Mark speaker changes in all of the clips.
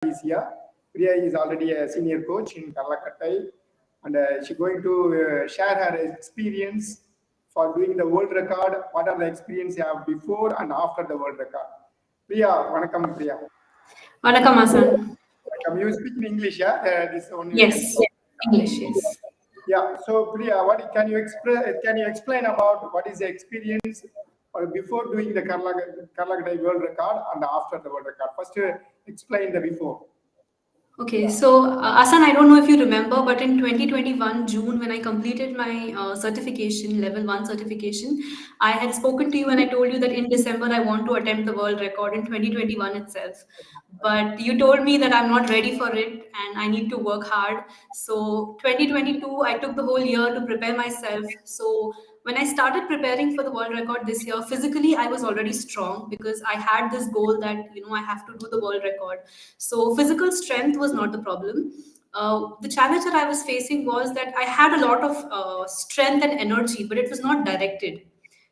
Speaker 1: is here. Priya is already a senior coach in Karlakattai, and she's going to share her experience for doing the world record. What are the experience you have before and after the world record? Priya, vanakkam Priya.
Speaker 2: Vanakkam Aasan.
Speaker 1: Vanakkam. You speak in English, yeah? This only.
Speaker 2: Yes, English, yes.
Speaker 1: Yeah. So Priya, what can you explain about what is the experience before doing the Karlakattai world record and after the world record? First, explain the before.
Speaker 2: Okay, so Asan, I don't know if you remember, but in 2021 June, when I completed my certification, level 1 certification, I had spoken to you and I told you that in December I want to attempt the world record in 2021 itself. But you told me that I'm not ready for it and I need to work hard. So 2022, I took the whole year to prepare myself. So when I started preparing for the world record this year, physically I was already strong because I had this goal that I have to do the world record. So physical strength was not the problem. The challenge that I was facing was that I had a lot of strength and energy, but it was not directed.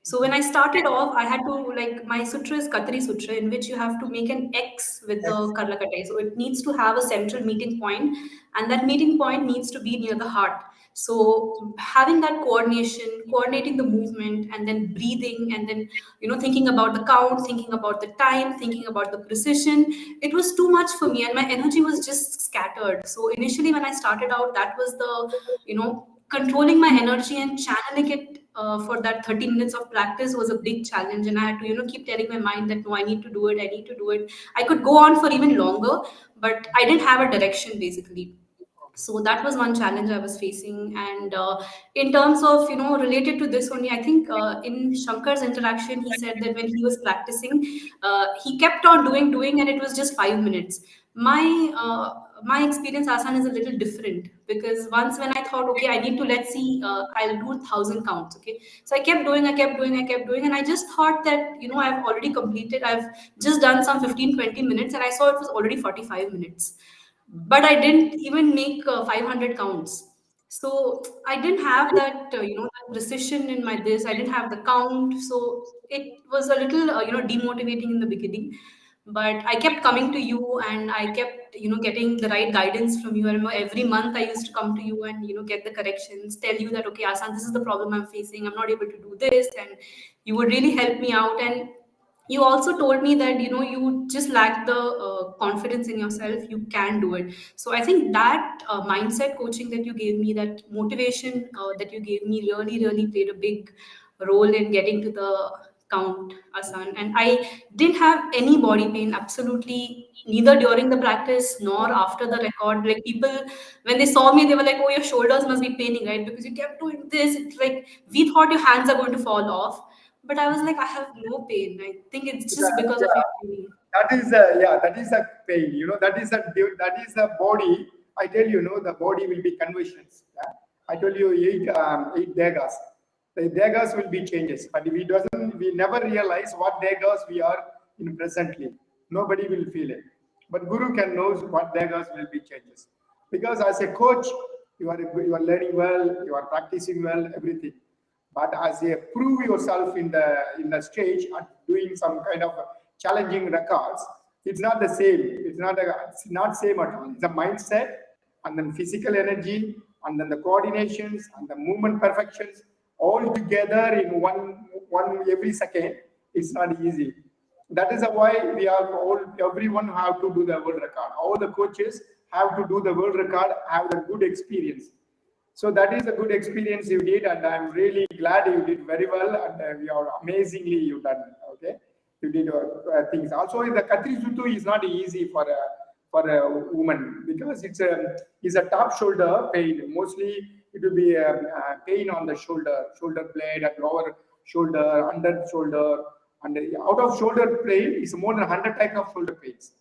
Speaker 2: So when I started off, I had to, like, my sutra is Katri Sutra, in which you have to make an X with the Karlakatai. So it needs to have a central meeting point, and that meeting point needs to be near the heart. So having that coordination, coordinating the movement, and then breathing, and then thinking about the count, thinking about the time, thinking about the precision, it was too much for me, and my energy was just scattered. So initially, when I started out, that was the controlling my energy and channeling it for that 30 minutes of practice was a big challenge, and I had to keep telling my mind that no, I need to do it, I need to do it. I could go on for even longer, but I didn't have a direction, basically. So that was one challenge I was facing. And in terms of related to this only, I think in Shankar's interaction, he said that when he was practicing, he kept on doing, and it was just 5 minutes. My experience, Asan, is a little different, because once when I thought, okay, I need to, let's see, I'll do 1,000 counts. Okay, so I kept doing, and I just thought that I've already completed, I've just done some 15-20 minutes, and I saw it was already 45 minutes, but I didn't even make 500 counts. So I didn't have that, that precision in my this. I didn't have the count. So it was a little, demotivating in the beginning. But I kept coming to you, and I kept, getting the right guidance from you. I remember every month I used to come to you and, get the corrections, tell you that, okay, Asan, this is the problem I'm facing. I'm not able to do this. And you would really help me out. And you also told me that you just lack the confidence in yourself, you can do it. So I think that mindset coaching that you gave me, that motivation that you gave me, really played a big role in getting to the count, Asan. And I didn't have any body pain, absolutely, neither during the practice nor after the record. Like, people, when they saw me, they were like, oh, your shoulders must be paining, right? Because you kept doing this. It's like we thought your hands are going to fall off, but I was like, I have no pain. I think it's just because of your training.
Speaker 1: That is a pain. That is a body. I tell the body will be conversions. Yeah? I told you eight degas. The degas will be changes, but we never realize what degas we are in presently. Nobody will feel it, but Guru can knows what degas will be changes, because as a coach, you are learning well, you are practicing well, everything. But as you prove yourself in the stage and doing some kind of challenging records, it's not the same. It's not same at all. It's a mindset, and then physical energy, and then the coordinations and the movement perfections all together in one every second. It's not easy. That is why everyone have to do the world record. All the coaches have to do the world record, have the good experience. So that is a good experience you did, and I'm really glad you did very well, and you are amazingly you done. Okay, you did things. Also, the Katri Sutu is not easy for a woman, because it's a top shoulder pain. Mostly it will be a pain on the shoulder blade, and lower shoulder, under shoulder, and out of shoulder pain is more than 100 types of shoulder pains.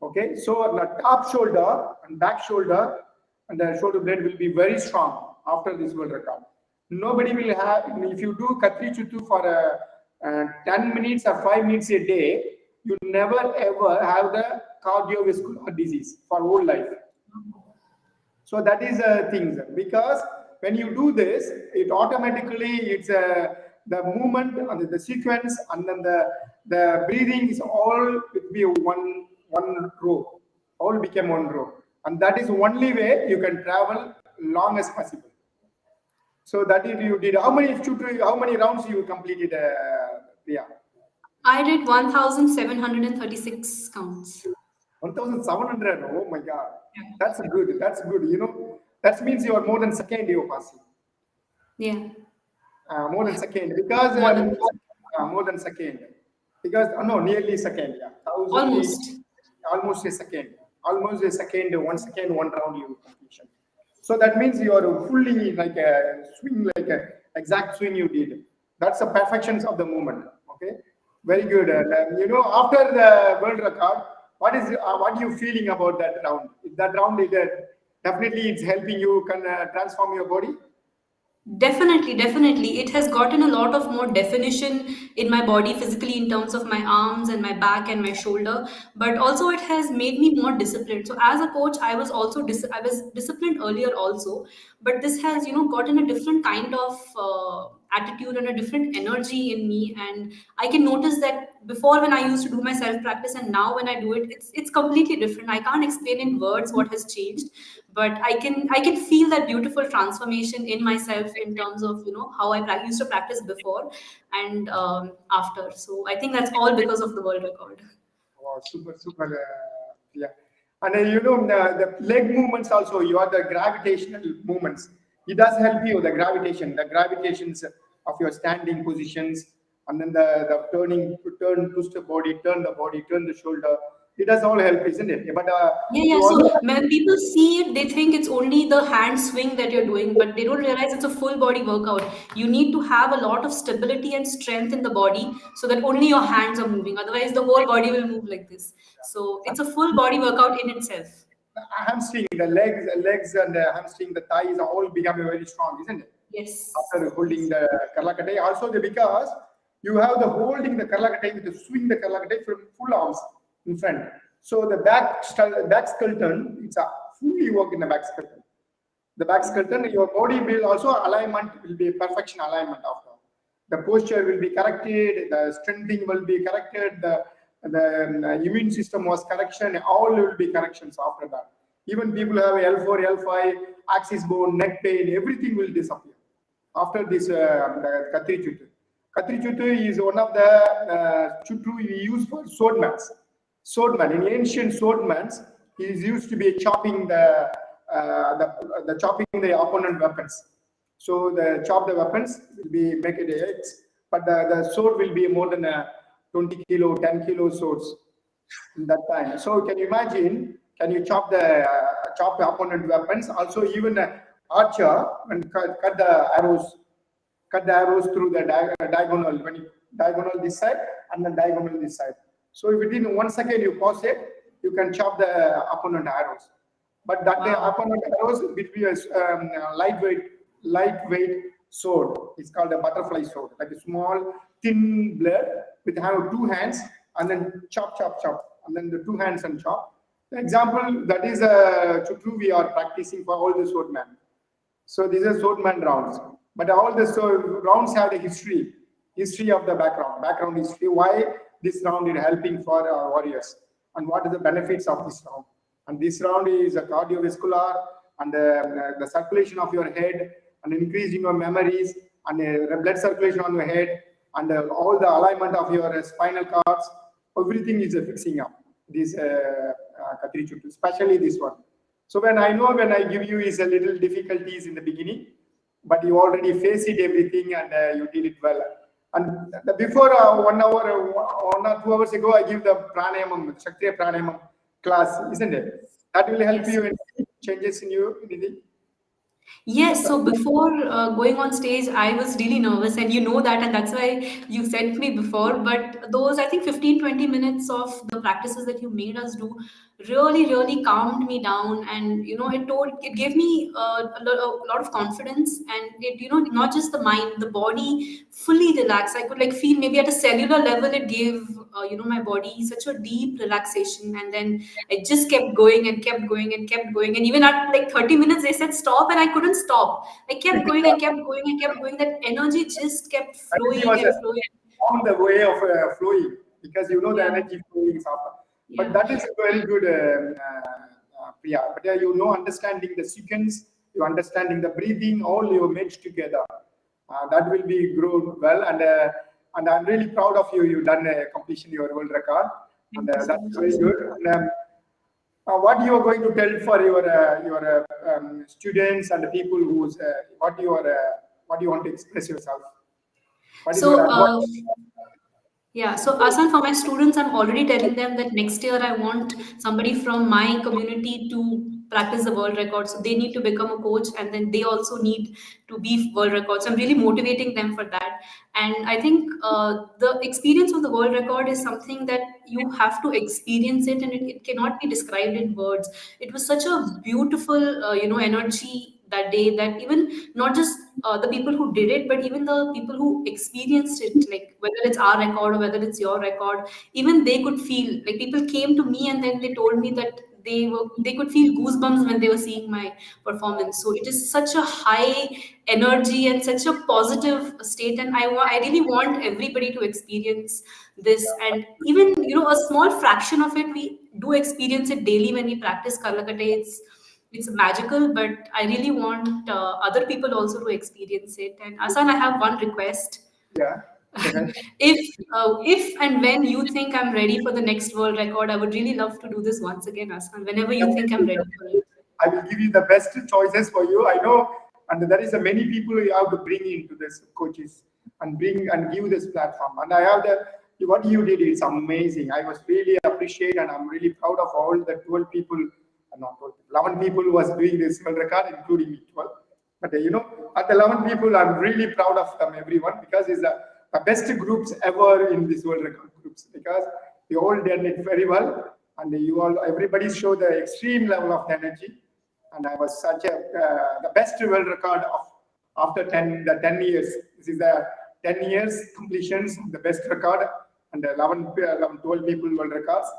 Speaker 1: Okay, so the top shoulder and back shoulder and the shoulder blade will be very strong after this world record. Nobody will have, if you do Katri Chutu for 10 minutes or 5 minutes a day, you never ever have the cardiovascular disease for whole life. So that is a thing, because when you do this, it automatically, it's the movement and the sequence, and then the breathing is all will be one row. all became one row. And that is only way you can travel long as possible. So that is you did. How many rounds you completed, Priya?
Speaker 2: I did 1,736 counts.
Speaker 1: 1,700. Oh my God.
Speaker 2: Yeah.
Speaker 1: That's good. That's good. That means you are more than second you're passing.
Speaker 2: Yeah.
Speaker 1: More than second because more than second because no, nearly second. Yeah, 1,000
Speaker 2: Almost.
Speaker 1: almost a second, almost a second, 1 second, one round you completion. So that means you are fully like a swing, like a exact swing you did. That's the perfections of the movement. Okay, very good. And after the world record, what you feeling about that round? That round, definitely it's helping you can transform your body.
Speaker 2: Definitely, definitely. It has gotten a lot of more definition in my body physically in terms of my arms and my back and my shoulder, but also it has made me more disciplined. So as a coach, I was also I was disciplined earlier also, but this has gotten a different kind of attitude and a different energy in me, and I can notice that before when I used to do my self practice and now when I do it, it's completely different. I can't explain in words what has changed, but I can feel that beautiful transformation in myself in terms of how I used to practice before and after. So I think that's all because of the world record.
Speaker 1: Wow, super, super. Yeah. And the leg movements also, you are the gravitational movements. It does help you, the gravitations of your standing positions, and then the twist the body, turn the shoulder. It does all help, isn't it? But
Speaker 2: Yeah, yeah.
Speaker 1: you
Speaker 2: So
Speaker 1: also,
Speaker 2: when people see it, they think it's only the hand swing that you're doing, but they don't realize it's a full body workout. You need to have a lot of stability and strength in the body so that only your hands are moving. Otherwise, the whole body will move like this. So it's a full body workout in itself.
Speaker 1: hamstring, the legs and the hamstring, the thighs are all becoming very strong, isn't it?
Speaker 2: Yes.
Speaker 1: After holding
Speaker 2: Yes.
Speaker 1: the Karlakatai. Also, because you have the holding the Karlakatai with the swing the Karlakatai from full arms in front. So the back skull turn, it's a fully work in the back skull turn. The back skull turn, your body will also alignment will be a perfection alignment after. The posture will be corrected, the strengthening will be corrected, the immune system was correction, all will be corrections after that. Even people have L4, L5, axis bone, neck pain, everything will disappear after this the Katri Chutu. Katri Chutu is one of the Chutu we use for swordmans. Swordman, in ancient swordmans, he is used to be chopping the chopping the opponent weapons. So the chop the weapons will be make it X, but the sword will be more than 20 kilo, 10 kilo swords in that time. So can you imagine? Can you chop the opponent weapons? Also, even archer and cut the arrows through the diagonal when you diagonal this side and then diagonal this side. So if within 1 second you pause it, you can chop the opponent arrows. But that the
Speaker 2: Wow.
Speaker 1: opponent arrows will be a lightweight sword. It's called a butterfly sword, like a small thin blade with have two hands and then chop, chop, chop, and then the two hands and chop. The example that is a chutru we are practicing for all the swordmen. So these are swordman rounds. But all the rounds have the history of the background history. Why this round is helping for our warriors, and what are the benefits of this round? And this round is a cardiovascular and the circulation of your head and increasing your memories and blood circulation on your head and all the alignment of your spinal cords. Everything is fixing up this Katri Chuttu, especially this one. So when I give you is a little difficulties in the beginning, but you already face it everything and you did it well. And before 1 hour, 1 or 2 hours ago, I give the pranayamam, Shaktiya pranayamam class, isn't it? That will help
Speaker 2: Yes.
Speaker 1: you in changes in you, anything.
Speaker 2: Yes, so before going on stage, I was really nervous, and you know that, and that's why you sent me before. But those, I think, 15-20 minutes of the practices that you made us do really, really calmed me down. And, it gave me a lot of confidence, and not just the mind, the body fully relaxed. I could like feel maybe at a cellular level, it gave, my body such a deep relaxation. And then I just kept going and kept going and kept going. And even at like 30 minutes, they said stop, and I couldn't stop. I kept going, I kept going, I kept going. That energy just kept
Speaker 1: Energy
Speaker 2: flowing
Speaker 1: was
Speaker 2: and flowing.
Speaker 1: on the way of flowing because the
Speaker 2: Yeah.
Speaker 1: energy flowing is after. But
Speaker 2: Yeah.
Speaker 1: that is very good, Priya. But you know, understanding the sequence, you understanding the breathing, all you mixed together. That will be grown well, and I'm really proud of you. You done completion your world record, and
Speaker 2: Thank you so
Speaker 1: that's
Speaker 2: much,
Speaker 1: very
Speaker 2: Asan.
Speaker 1: good. And, what you are going to tell for your students and the people who's what you want to express yourself? What is your
Speaker 2: So,
Speaker 1: advice?
Speaker 2: yeah, so Asan, for my students, I'm already telling them that next year I want somebody from my community to practice the world record. So they need to become a coach, and then they also need to be world records. I'm really motivating them for that. And I think the experience of the world record is something that you have to experience it, and it cannot be described in words. It was such a beautiful, energy that day, that even not just the people who did it, but even the people who experienced it, like whether it's our record or whether it's your record, even they could feel, like people came to me and then they told me that they could feel goosebumps when they were seeing my performance. So it is such a high energy and such a positive state, and I really want everybody to experience this. And even, a small fraction of it, we do experience it daily when we practice Karlakate. It's magical, but I really want other people also to experience it. And Asan, I have one request.
Speaker 1: Yeah. Okay.
Speaker 2: If and when you think I'm ready for the next world record, I would really love to do this once again, Asan. Whenever you think I'm
Speaker 1: Definitely,
Speaker 2: ready for it.
Speaker 1: definitely. I will give you the best choices for you. I know, and there is a many people you have to bring into this coaches and bring and give this platform. And I have the what you did is amazing. I was really appreciate, and I'm really proud of all the 12 people, not 12, 11 people who was doing this world record, including me, 12. But at the 11 people, I'm really proud of them, everyone, because it's the best groups ever in this world record groups, because they all done it very well, and everybody showed the extreme level of energy, and I was such a the best world record of after 10 years. This is the 10 years completions, the best record, and 12 people world records.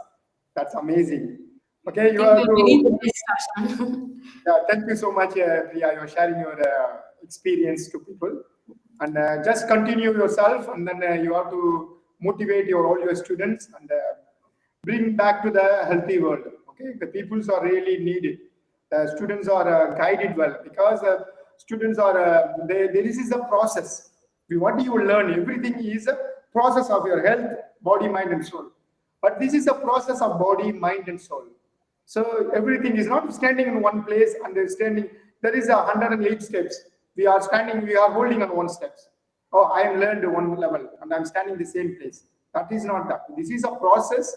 Speaker 1: That's amazing. Okay,
Speaker 2: I
Speaker 1: you
Speaker 2: think
Speaker 1: have
Speaker 2: we're really the
Speaker 1: to.
Speaker 2: best, Asan.
Speaker 1: Yeah, thank you so much, Priya. You're sharing your experience to people, and just continue yourself, and then you have to motivate all your students and bring back to the healthy world. Okay, the peoples are really needed. The students are guided well, because students are this is a process. What do you learn? Everything is a process of your health, body, mind, and soul. But this is a process of body, mind, and soul. So everything is not standing in one place and standing. There is 108 steps. We are standing, we are holding on one steps. Oh, I am learned one level and I'm standing the same place. That is not that. This is a process,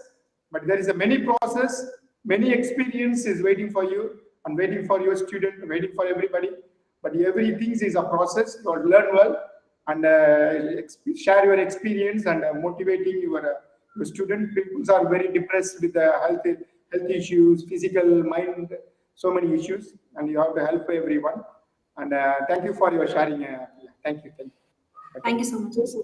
Speaker 1: but there is a many process, many experience is waiting for you and waiting for your student, waiting for everybody. But everything is a process. You learn well and share your experience and motivating your student. People are very depressed with the health issues, physical, mind, so many issues, and you have to help everyone. And thank you for your sharing. Thank you. Thank you. Okay.
Speaker 2: Thank you so much, Asan.